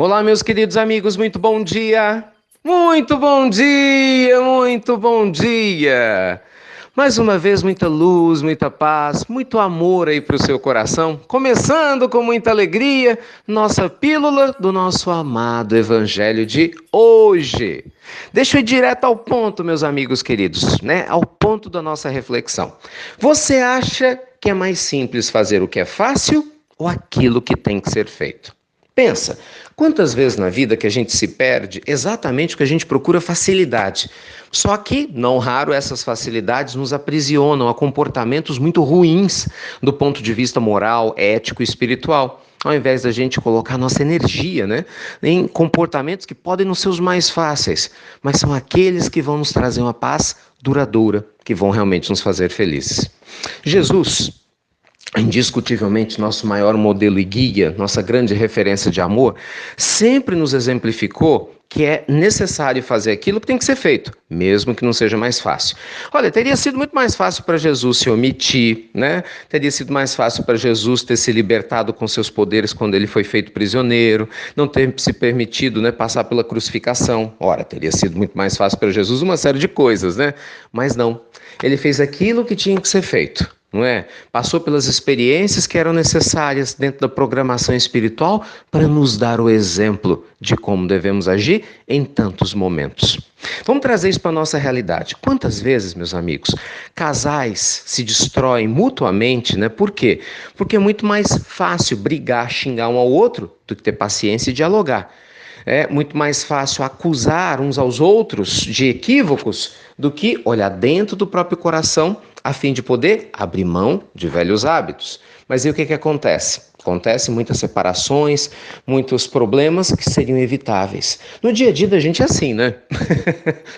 Olá, meus queridos amigos, muito bom dia! Muito bom dia, muito bom dia! Mais uma vez, muita luz, muita paz, muito amor aí para o seu coração. Começando com muita alegria, nossa pílula do nosso amado Evangelho de hoje. Deixa eu ir direto ao ponto, meus amigos queridos, né? Ao ponto da nossa reflexão. Você acha que é mais simples fazer o que é fácil ou aquilo que tem que ser feito? Pensa, quantas vezes na vida que a gente se perde exatamente porque a gente procura facilidade. Só que, não raro, essas facilidades nos aprisionam a comportamentos muito ruins do ponto de vista moral, ético e espiritual. Ao invés da gente colocar nossa energia, em comportamentos que podem não ser os mais fáceis, mas são aqueles que vão nos trazer uma paz duradoura, que vão realmente nos fazer felizes. Jesus, indiscutivelmente nosso maior modelo e guia, nossa grande referência de amor, sempre nos exemplificou que é necessário fazer aquilo que tem que ser feito, mesmo que não seja mais fácil. Olha, teria sido muito mais fácil para Jesus se omitir, Teria sido mais fácil para Jesus ter se libertado com seus poderes quando ele foi feito prisioneiro, não ter se permitido, passar pela crucificação. Ora, teria sido muito mais fácil para Jesus uma série de coisas, Mas não. Ele fez aquilo que tinha que ser feito. Não é? Passou pelas experiências que eram necessárias dentro da programação espiritual para nos dar o exemplo de como devemos agir em tantos momentos. Vamos trazer isso para a nossa realidade. Quantas vezes, meus amigos, casais se destroem mutuamente, Por quê? Porque é muito mais fácil brigar, xingar um ao outro do que ter paciência e dialogar. É muito mais fácil acusar uns aos outros de equívocos do que olhar dentro do próprio coração a fim de poder abrir mão de velhos hábitos. Mas e o que acontece? Acontece muitas separações, muitos problemas que seriam evitáveis. No dia a dia da gente é assim,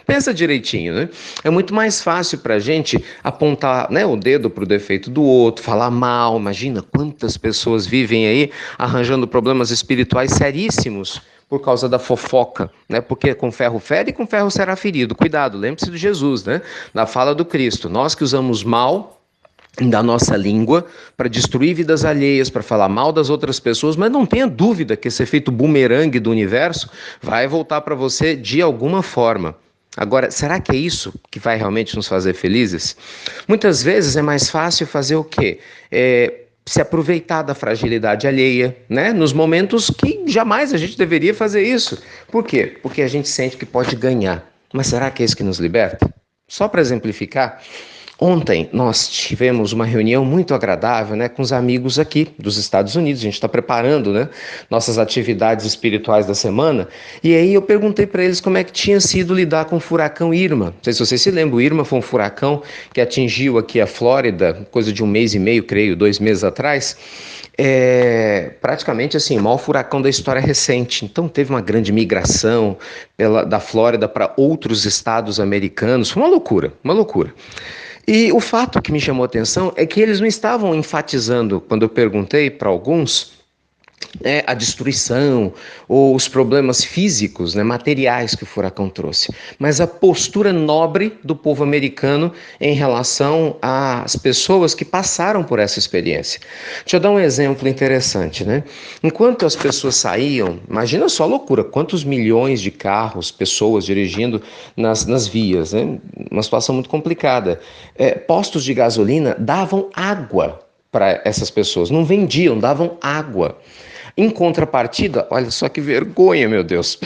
Pensa direitinho, É muito mais fácil para a gente apontar, o dedo para o defeito do outro, falar mal. Imagina quantas pessoas vivem aí arranjando problemas espirituais seríssimos por causa da fofoca, Porque com ferro fere e com ferro será ferido. Cuidado, lembre-se de Jesus, Da fala do Cristo. Nós que usamos mal da nossa língua para destruir vidas alheias, para falar mal das outras pessoas, mas não tenha dúvida que esse efeito bumerangue do universo vai voltar para você de alguma forma. Agora, será que é isso que vai realmente nos fazer felizes? Muitas vezes é mais fácil fazer o quê? Se aproveitar da fragilidade alheia, Nos momentos que jamais a gente deveria fazer isso. Por quê? Porque a gente sente que pode ganhar. Mas será que é isso que nos liberta? Só para exemplificar, ontem nós tivemos uma reunião muito agradável, com os amigos aqui dos Estados Unidos. A gente está preparando, nossas atividades espirituais da semana. E aí eu perguntei para eles como é que tinha sido lidar com o furacão Irma. Não sei se vocês se lembram, o Irma foi um furacão que atingiu aqui a Flórida, coisa de 1 mês e meio, creio, 2 meses atrás. Praticamente assim, o maior furacão da história recente. Então teve uma grande migração da Flórida para outros estados americanos. Foi uma loucura, uma loucura. E o fato que me chamou a atenção é que eles não estavam enfatizando, quando eu perguntei para alguns, a destruição ou os problemas físicos, materiais que o furacão trouxe, mas a postura nobre do povo americano em relação às pessoas que passaram por essa experiência. Deixa eu dar um exemplo interessante, Enquanto as pessoas saíam, imagina só a loucura, quantos milhões de carros, pessoas dirigindo nas vias, Uma situação muito complicada. Postos de gasolina davam água para essas pessoas, não vendiam, davam água. Em contrapartida, olha só que vergonha, meu Deus.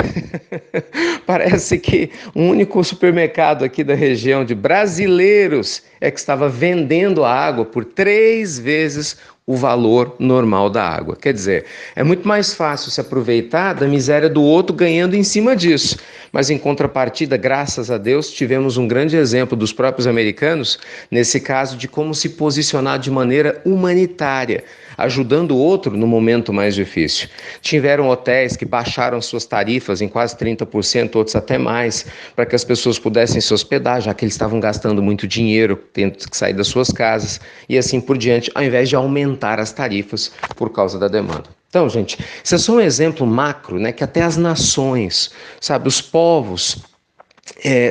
Parece que o único supermercado aqui da região de brasileiros é que estava vendendo a água por 3 vezes o valor normal da água. Quer dizer, é muito mais fácil se aproveitar da miséria do outro ganhando em cima disso. Mas em contrapartida, graças a Deus, tivemos um grande exemplo dos próprios americanos, nesse caso de como se posicionar de maneira humanitária, ajudando o outro no momento mais difícil. Tiveram hotéis que baixaram suas tarifas em quase 30%, outros até mais, para que as pessoas pudessem se hospedar, já que eles estavam gastando muito dinheiro, tendo que sair das suas casas, e assim por diante, ao invés de aumentar as tarifas por causa da demanda. Então, gente, isso é só um exemplo macro, que até as nações, os povos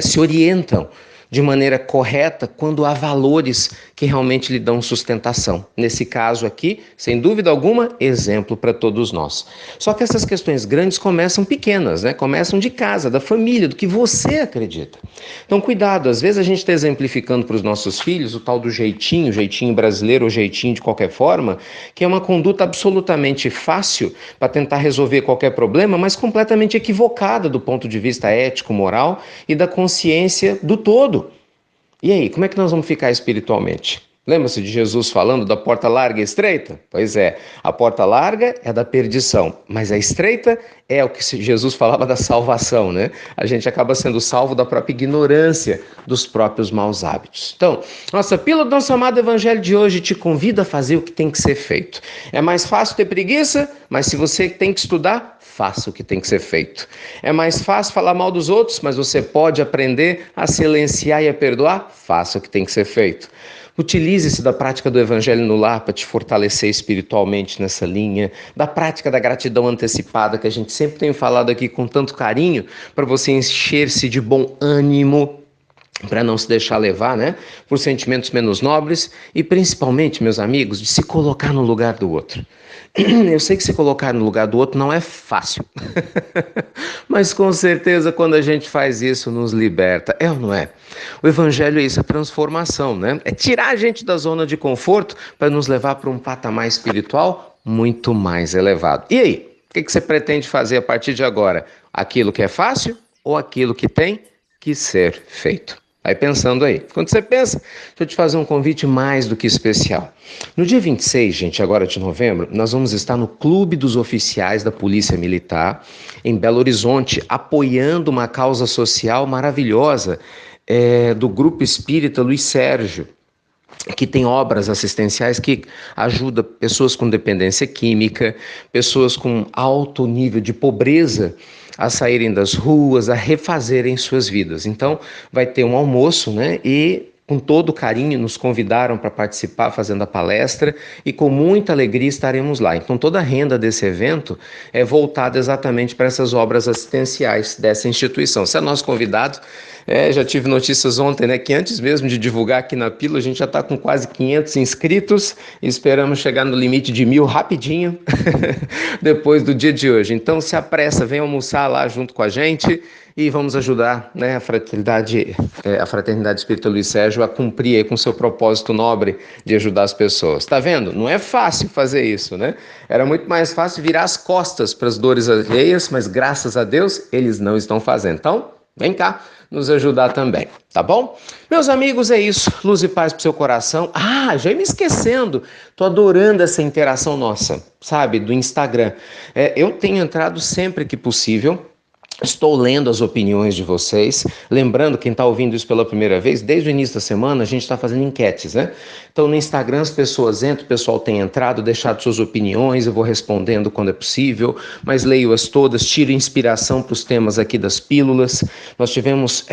se orientam de maneira correta quando há valores que realmente lhe dão sustentação. Nesse caso aqui, sem dúvida alguma, exemplo para todos nós. Só que essas questões grandes começam pequenas, né? Começam de casa, da família, do que você acredita. Então, cuidado, às vezes a gente está exemplificando para os nossos filhos o tal do jeitinho brasileiro ou jeitinho de qualquer forma, que é uma conduta absolutamente fácil para tentar resolver qualquer problema, mas completamente equivocada do ponto de vista ético, moral e da consciência do todo. E aí, como é que nós vamos ficar espiritualmente? Lembra-se de Jesus falando da porta larga e estreita? Pois é, a porta larga é da perdição, mas a estreita é o que Jesus falava da salvação, né? A gente acaba sendo salvo da própria ignorância dos próprios maus hábitos. Então, nossa pílula do nosso amado evangelho de hoje te convida a fazer o que tem que ser feito. É mais fácil ter preguiça, mas se você tem que estudar, faça o que tem que ser feito. É mais fácil falar mal dos outros, mas você pode aprender a silenciar e a perdoar? Faça o que tem que ser feito. Utilize-se da prática do Evangelho no lar para te fortalecer espiritualmente nessa linha, da prática da gratidão antecipada que a gente sempre tem falado aqui com tanto carinho, para você encher-se de bom ânimo, para não se deixar levar, né, por sentimentos menos nobres e principalmente, meus amigos, de se colocar no lugar do outro. Eu sei que se colocar no lugar do outro não é fácil, mas com certeza quando a gente faz isso nos liberta, é ou não é? O evangelho é isso, é transformação, né? É tirar a gente da zona de conforto para nos levar para um patamar espiritual muito mais elevado. E aí, o que você pretende fazer a partir de agora? Aquilo que é fácil ou aquilo que tem que ser feito? Vai pensando aí. Quando você pensa, deixa eu te fazer um convite mais do que especial. No dia 26, gente, agora de novembro, nós vamos estar no Clube dos Oficiais da Polícia Militar, em Belo Horizonte, apoiando uma causa social maravilhosa do Grupo Espírita Luiz Sérgio, que tem obras assistenciais que ajudam pessoas com dependência química, pessoas com alto nível de pobreza, a saírem das ruas, a refazerem suas vidas. Então, vai ter um almoço, né? E com todo carinho nos convidaram para participar fazendo a palestra e com muita alegria estaremos lá. Então, toda a renda desse evento é voltada exatamente para essas obras assistenciais dessa instituição. Você é nosso convidado. Já tive notícias ontem, né, que antes mesmo de divulgar aqui na Pílula, a gente já está com quase 500 inscritos e esperamos chegar no limite de 1.000 rapidinho, depois do dia de hoje. Então se apressa, vem almoçar lá junto com a gente e vamos ajudar, né, a Fraternidade Espírita Luiz Sérgio a cumprir aí com seu propósito nobre de ajudar as pessoas. Tá vendo? Não é fácil fazer isso, né? Era muito mais fácil virar as costas para as dores alheias, mas graças a Deus eles não estão fazendo. Então, vem cá nos ajudar também, tá bom? Meus amigos, é isso. Luz e paz pro seu coração. Já ia me esquecendo. Tô adorando essa interação nossa, sabe? Do Instagram. Eu tenho entrado sempre que possível. Estou lendo as opiniões de vocês. Lembrando, quem está ouvindo isso pela primeira vez, desde o início da semana a gente está fazendo enquetes, né? Então no Instagram as pessoas entram, o pessoal tem entrado, deixado suas opiniões, eu vou respondendo quando é possível, mas leio-as todas, tiro inspiração para os temas aqui das pílulas. Nós tivemos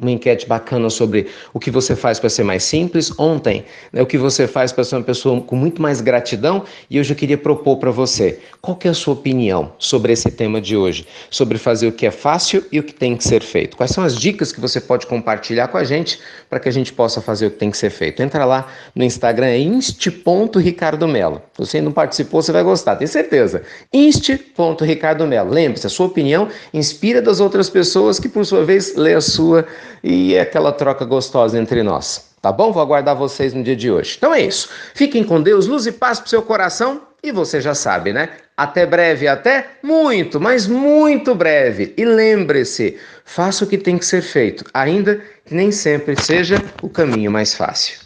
uma enquete bacana sobre o que você faz para ser mais simples. Ontem, né, o que você faz para ser uma pessoa com muito mais gratidão, e hoje eu queria propor para você, qual que é a sua opinião sobre esse tema de hoje? Sobre fazer o que é fácil e o que tem que ser feito. Quais são as dicas que você pode compartilhar com a gente para que a gente possa fazer o que tem que ser feito? Entra lá no Instagram, é inst.ricardomelo. Se você não participou, você vai gostar, tenho certeza. inst.ricardomelo. Lembre-se, a sua opinião inspira das outras pessoas que, por sua vez, lê a sua e é aquela troca gostosa entre nós. Tá bom? Vou aguardar vocês no dia de hoje. Então é isso. Fiquem com Deus, luz e paz pro seu coração. E você já sabe, né? Até breve, até muito, mas muito breve. E lembre-se, faça o que tem que ser feito, ainda que nem sempre seja o caminho mais fácil.